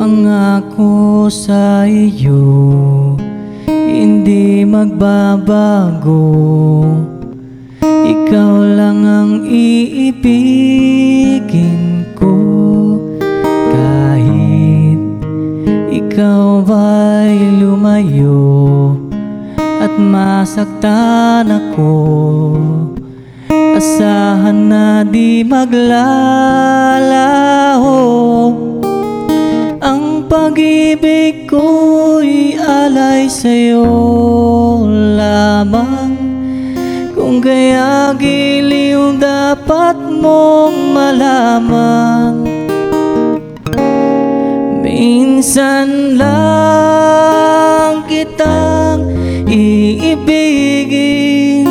Pangako sa iyo, hindi magbabago. Ikaw lang ang iibigin ko, kahit ikaw ay lumayo at masaktan ako. Asahan na di maglalaho ang pag-ibig ko'y alay sa'yo lamang. Kung kaya giliw dapat mong malaman, minsan lang kitang iibigin,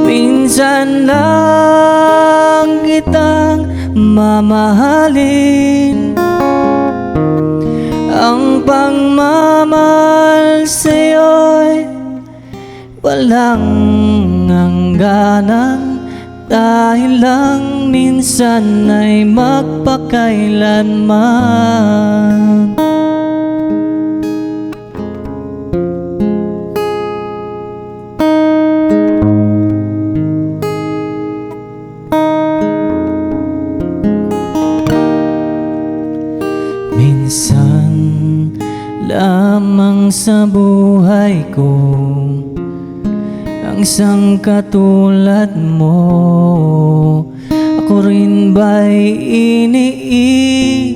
minsan lang kitang mamahalin. Ang pagmamahal sa'yo'y walang hangganan, dahil lang minsan ay magpakailanman. Minsan lamang sa buhay ko ang isang katulad mo. Ako rin ba'y iniibig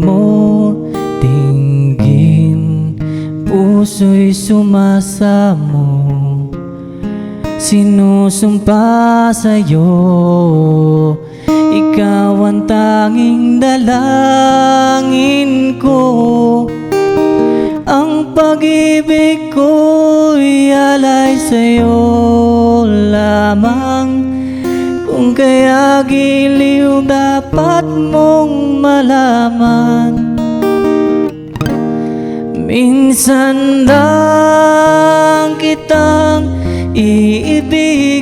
mo? Tinggin, puso'y sumasamo, sinusumpa sa'yo. Ikaw ang tanging dalangin ko. Ang pag-ibig ko'y alay sa'yo lamang. Kung kaya giliw dapat mong malaman, minsan lang kitang iibigin,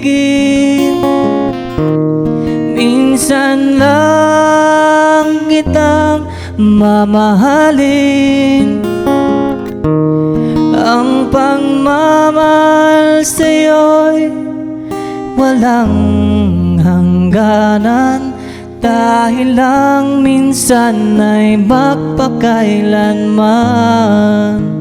minsan lang kitang mamahalin. Ang pagmamahal sa'yo'y walang hangganan, dahil lang minsan ay magpakailanman.